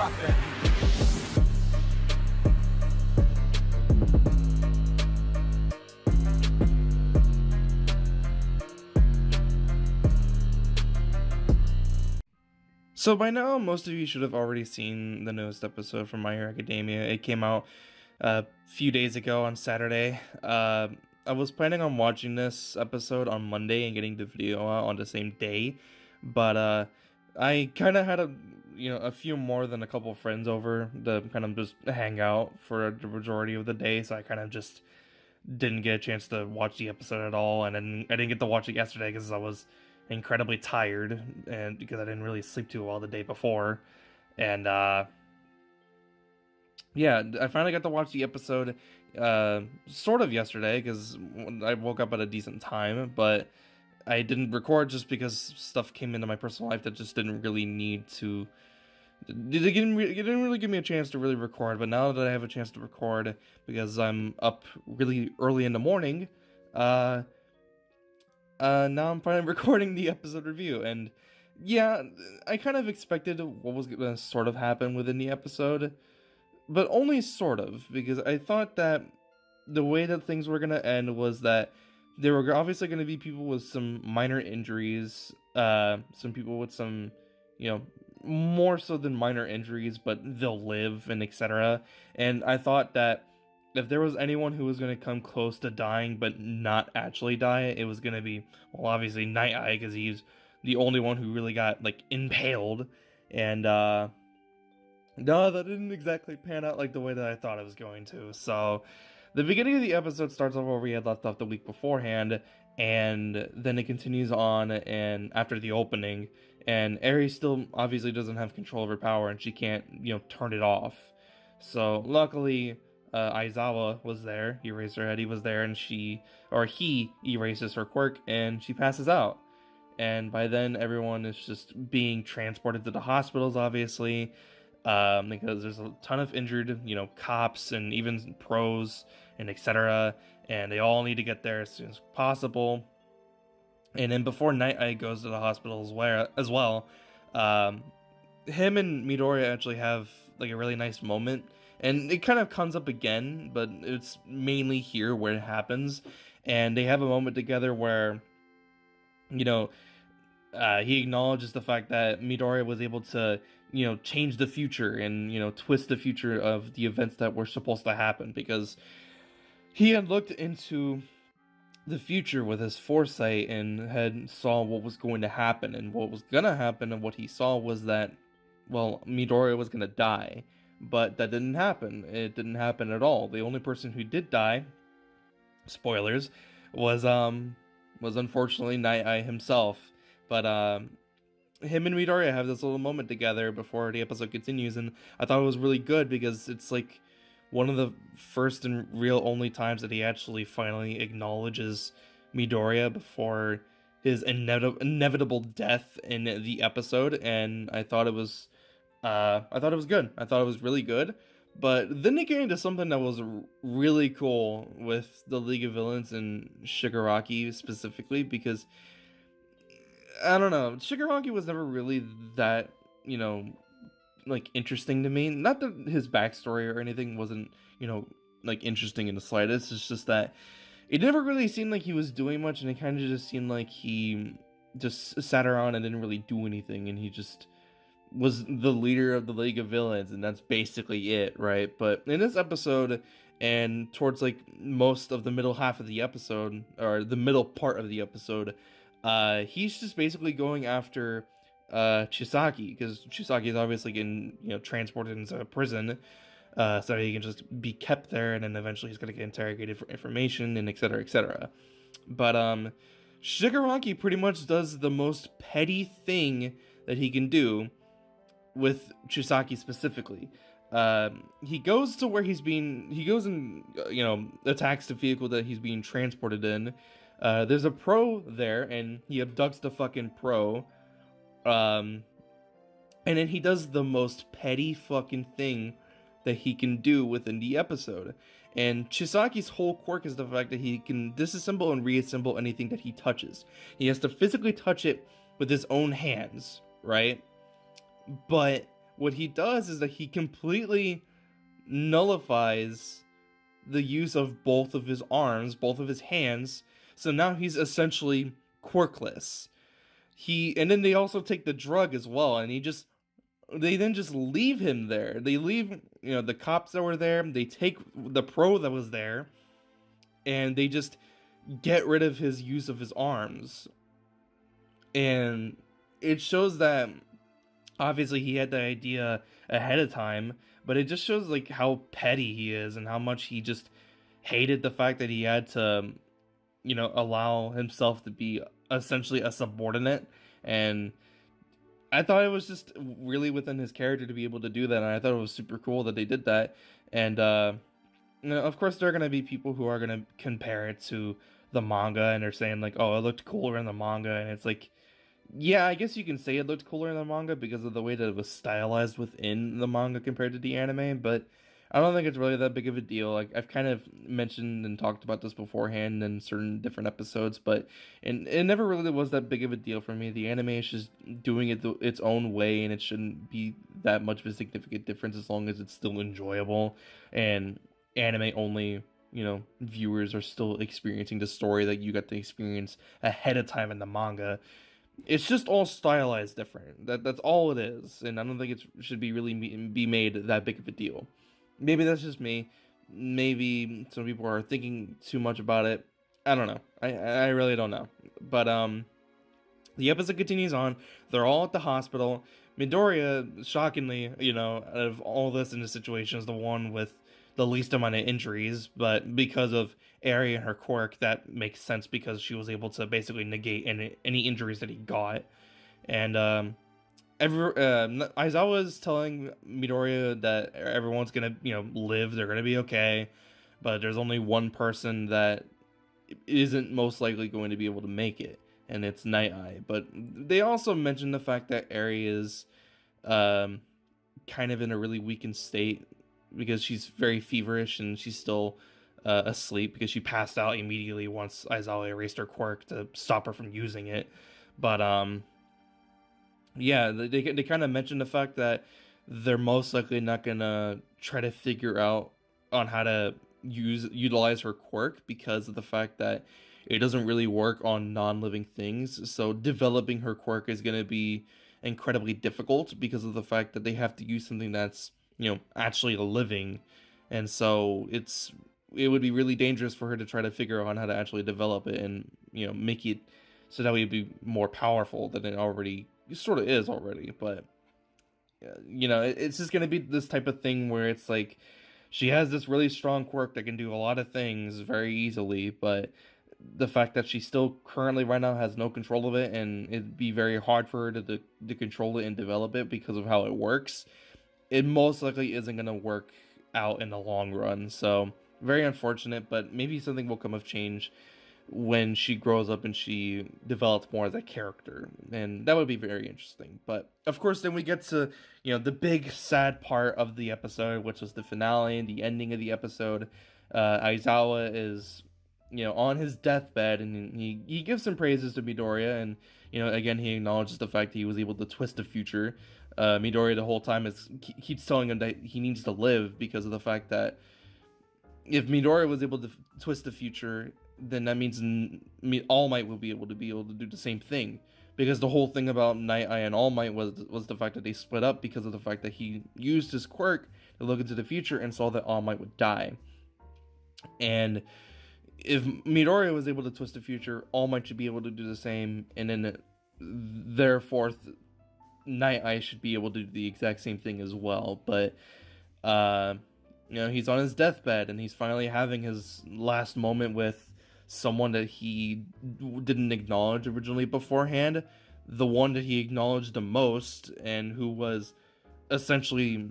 rock that beat. So by now, most of you should have already seen the newest episode from My Hero Academia. It came out a few days ago on Saturday. I was planning on watching this episode on Monday and getting the video out on the same day, but I kind of had a few more than a couple friends over to kind of just hang out for the majority of the day, so I kind of just didn't get a chance to watch the episode at all, and then I didn't get to watch it yesterday because I was incredibly tired and because I didn't really sleep too well the day before. And yeah, I finally got to watch the episode sort of yesterday because I woke up at a decent time, but I didn't record just because stuff came into my personal life that just didn't really need to. It didn't really give me a chance to really record, but now that I have a chance to record because I'm up really early in the morning, now I'm finally recording the episode review, and yeah, I kind of expected what was gonna sort of happen within the episode, but only sort of, because I thought that the way that things were gonna end was that there were obviously gonna be people with some minor injuries, some people with some, more so than minor injuries, but they'll live and etc. And I thought that if there was anyone who was going to come close to dying but not actually die, it was going to be, well, obviously Night Eye, because he's the only one who really got, like, impaled. And, no, that didn't exactly pan out like the way that I thought it was going to. So, the beginning of the episode starts off where we had left off the week beforehand, and then it continues on and after the opening, and Eri still obviously doesn't have control of her power, and she can't, turn it off. So, luckily, Aizawa was there. He raised her head. He was there, and he erases her quirk, and she passes out. And by then, everyone is just being transported to the hospitals, obviously, because there's a ton of injured, cops and even pros and etc. And they all need to get there as soon as possible. And then before Night Eye goes to the hospital as well, him and Midoriya actually have like a really nice moment. And it kind of comes up again, but it's mainly here where it happens. And they have a moment together where, he acknowledges the fact that Midoriya was able to, change the future and, twist the future of the events that were supposed to happen. Because he had looked into the future with his foresight and had saw what was going to happen. And what was going to happen and what he saw was that, well, Midoriya was going to die. But that didn't happen. It didn't happen at all. The only person who did die, spoilers, was unfortunately Night Eye himself. But him and Midoriya have this little moment together before the episode continues, and I thought it was really good because it's like one of the first and real only times that he actually finally acknowledges Midoriya before his inevitable death in the episode, and I thought it was good. I thought it was really good. But then they get into something that was really cool with the League of Villains and Shigaraki specifically, because I don't know, Shigaraki was never really that, like interesting to me. Not that his backstory or anything wasn't, like interesting in the slightest. It's just that it never really seemed like he was doing much, and it kind of just seemed like he just sat around and didn't really do anything, and he just was the leader of the League of Villains, and that's basically it, right? But in this episode, and towards like most of the middle half of the episode, or the middle part of the episode, he's just basically going after Chisaki, because Chisaki is obviously getting, transported into a prison, so he can just be kept there, and then eventually he's gonna get interrogated for information, and etc, etc. But Shigaraki pretty much does the most petty thing that he can do with Chisaki specifically. He goes to where he goes and, attacks the vehicle that he's being transported in. There's a pro there, and he abducts the fucking pro. And then he does the most petty fucking thing that he can do within the episode. And Chisaki's whole quirk is the fact that he can disassemble and reassemble anything that he touches. He has to physically touch it with his own hands, right? But what he does is that he completely nullifies the use of both of his arms, both of his hands. So now he's essentially quirkless. And then they also take the drug as well, and they then just leave him there. They leave, the cops that were there, they take the pro that was there, and they just get rid of his use of his arms. And it shows that obviously he had the idea ahead of time, but it just shows like how petty he is and how much he just hated the fact that he had to, allow himself to be essentially a subordinate. And I thought it was just really within his character to be able to do that, and I thought it was super cool that they did that. And of course there are gonna be people who are gonna compare it to the manga, and they're saying like, oh, it looked cooler in the manga, and it's like, yeah, I guess you can say it looked cooler in the manga because of the way that it was stylized within the manga compared to the anime, but I don't think it's really that big of a deal. Like, I've kind of mentioned and talked about this beforehand in certain different episodes, but it never really was that big of a deal for me. The anime is just doing it its own way, and it shouldn't be that much of a significant difference as long as it's still enjoyable. And anime only, viewers are still experiencing the story that you got to experience ahead of time in the manga. It's just all stylized different. That's all it is, and I don't think it should be really be made that big of a deal. Maybe that's just me. Maybe some people are thinking too much about it. I don't know. I really don't know. But the episode continues on. They're all at the hospital. Midoriya, shockingly, out of all this in this situation, is the one with the least amount of injuries, but because of Eri and her quirk, that makes sense because she was able to basically negate any injuries that he got. And Aizawa's telling Midoriya that everyone's gonna, live, they're gonna be okay, but there's only one person that isn't most likely going to be able to make it, and it's Night Eye. But they also mention the fact that Eri is kind of in a really weakened state because she's very feverish and she's still asleep because she passed out immediately once Aizawa erased her quirk to stop her from using it. But yeah, they kind of mention the fact that they're most likely not gonna try to figure out on how to utilize her quirk because of the fact that it doesn't really work on non-living things. So developing her quirk is gonna be incredibly difficult because of the fact that they have to use something that's, actually living. And so it would be really dangerous for her to try to figure out how to actually develop it and, make it so that it would be more powerful than it already sort of is already. But it's just gonna be this type of thing where it's like she has this really strong quirk that can do a lot of things very easily, but the fact that she still currently right now has no control of it, and it'd be very hard for her to control it and develop it because of how it works, it most likely isn't going to work out in the long run. So very unfortunate, but maybe something will come of change when she grows up and she develops more as a character, and that would be very interesting. But of course then we get to the big sad part of the episode, which was the finale and the ending of the episode. Aizawa is on his deathbed, and he gives some praises to Midoriya, and again he acknowledges the fact that he was able to twist the future. Midoriya the whole time keeps telling him that he needs to live because of the fact that if Midoriya was able to twist the future, then that means All Might will be able to do the same thing. Because the whole thing about Night Eye and All Might was the fact that they split up because of the fact that he used his quirk to look into the future and saw that All Might would die. And if Midoriya was able to twist the future, All Might should be able to do the same, and then therefore Night Eye should be able to do the exact same thing as well. But he's on his deathbed, and he's finally having his last moment with someone that he didn't acknowledge originally beforehand, the one that he acknowledged the most, and who was essentially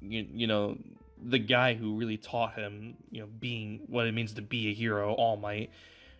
the guy who really taught him being what it means to be a hero, All Might.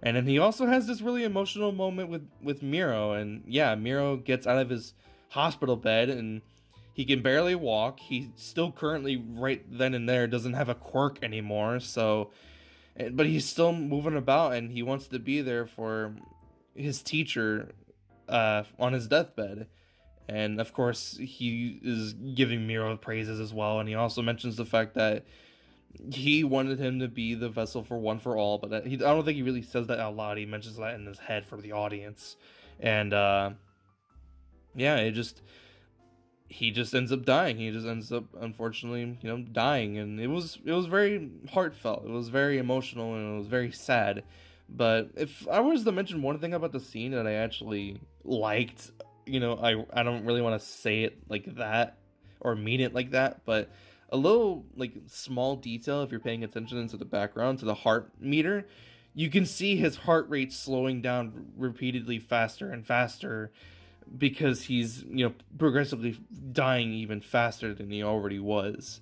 And then he also has this really emotional moment with Miro, and yeah, Miro gets out of his hospital bed and he can barely walk. He still currently right then and there doesn't have a quirk anymore, but he's still moving about, and he wants to be there for his teacher on his deathbed. And of course, he is giving Miro praises as well. And he also mentions the fact that he wanted him to be the vessel for One for All, but I don't think he really says that out loud. He mentions that in his head for the audience. And yeah, he just ends up dying. He just ends up, unfortunately, dying. And it was very heartfelt. It was very emotional, and it was very sad. But if I was to mention one thing about the scene that I actually liked, I don't really want to say it like that or mean it like that, but a little like small detail, if you're paying attention into the background to the heart meter, you can see his heart rate slowing down repeatedly faster and faster because he's progressively dying even faster than he already was.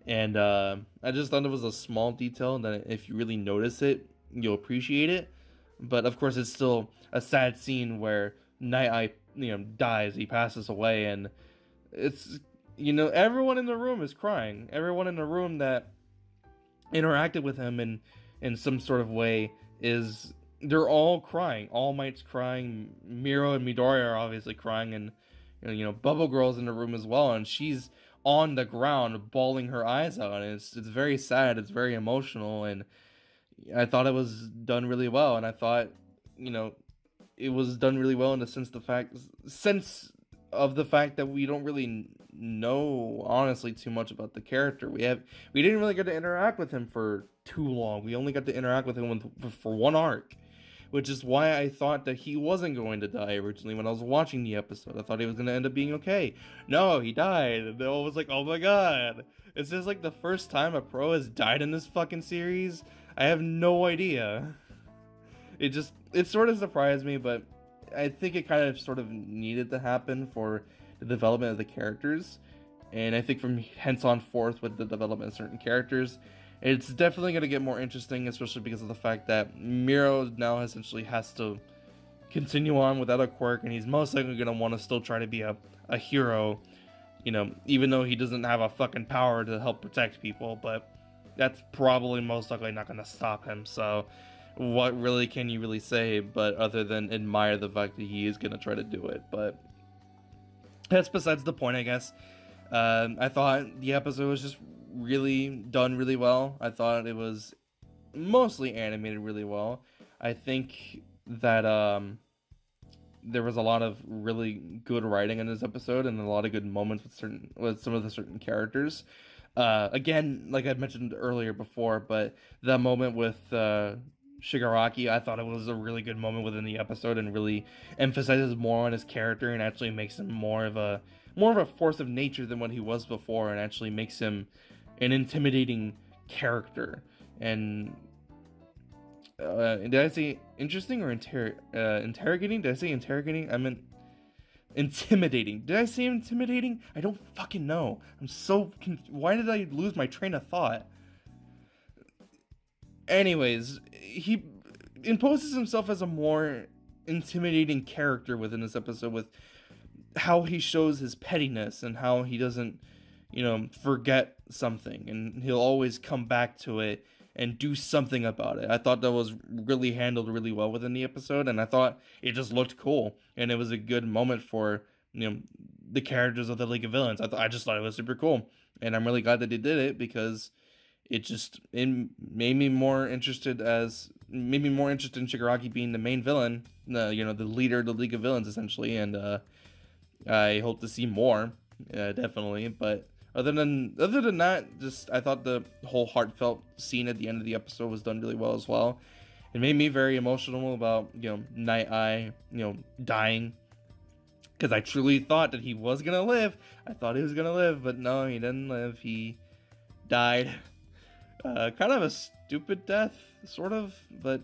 And I just thought it was a small detail that if you really notice it, you'll appreciate it. But of course, it's still a sad scene where Night Eye dies. He passes away, and it's everyone in the room is crying. Everyone in the room that interacted with him in some sort of way they're all crying. All Might's crying. Miro and Midoriya are obviously crying, and Bubble Girl's in the room as well, and she's on the ground bawling her eyes out, and it's very sad. It's very emotional, and I thought it was done really well, and I thought it was done really well in the sense of the fact that we don't really know honestly too much about the character. We didn't really get to interact with him for too long. We only got to interact with him for one arc, which is why I thought that he wasn't going to die originally when I was watching the episode. I thought he was going to end up being okay. No, he died. And I was like, oh my god. Is this like the first time a pro has died in this fucking series? I have no idea. It sort of surprised me, but I think it kind of sort of needed to happen for the development of the characters. And I think from hence on forth with the development of certain characters, it's definitely going to get more interesting, especially because of the fact that Miro now essentially has to continue on without a quirk, and he's most likely going to want to still try to be a hero, even though he doesn't have a fucking power to help protect people, but that's probably most likely not going to stop him. So what really can you really say but other than admire the fact that he is going to try to do it? But that's besides the point, I guess. I thought the episode was just really done really well. I thought it was mostly animated really well. I think that there was a lot of really good writing in this episode and a lot of good moments with some of the certain characters. Again, like I mentioned earlier before, but that moment with Shigaraki, I thought it was a really good moment within the episode and really emphasizes more on his character and actually makes him more of a force of nature than what he was before, and actually makes him an intimidating character. And did I say interesting or interrogating? Did I say interrogating? I meant intimidating. Did I say intimidating? I don't fucking know. Why did I lose my train of thought? Anyways, he imposes himself as a more intimidating character within this episode with how he shows his pettiness and how he doesn't, forget something, and he'll always come back to it and do something about it. I thought that was really handled really well within the episode, and I thought it just looked cool, and it was a good moment for, the characters of the League of Villains. I just thought it was super cool, and I'm really glad that they did it because it made me more interested in Shigaraki being the main villain, the leader of the League of Villains essentially, and I hope to see more, definitely. But other than that, just I thought the whole heartfelt scene at the end of the episode was done really well as well. It made me very emotional about Night Eye dying, because I truly thought that he was gonna live. I thought he was gonna live, but no, he didn't live. He died. Kind of a stupid death, sort of, but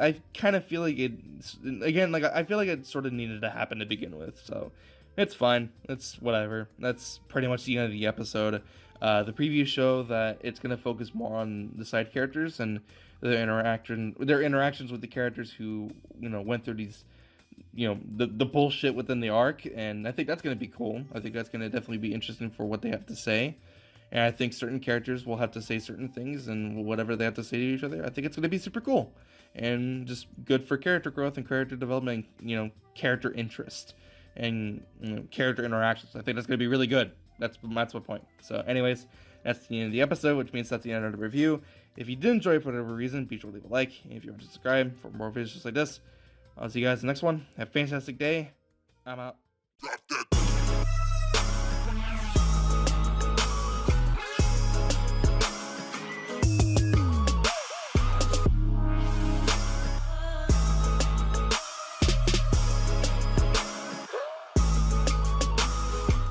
I kind of feel like I feel like it sort of needed to happen to begin with, so it's fine. It's whatever. That's pretty much the end of the episode. The previews show that it's going to focus more on the side characters and their interactions with the characters who, went through these, the bullshit within the arc, and I think that's going to be cool. I think that's going to definitely be interesting for what they have to say. And I think certain characters will have to say certain things, and whatever they have to say to each other, I think it's going to be super cool. And just good for character growth and character development, character interest. and character interactions. I think that's going to be really good. That's my point. So anyways, that's the end of the episode, which means that's the end of the review. If you did enjoy it for whatever reason, be sure to leave a like. And if you want to subscribe for more videos just like this, I'll see you guys in the next one. Have a fantastic day. I'm out.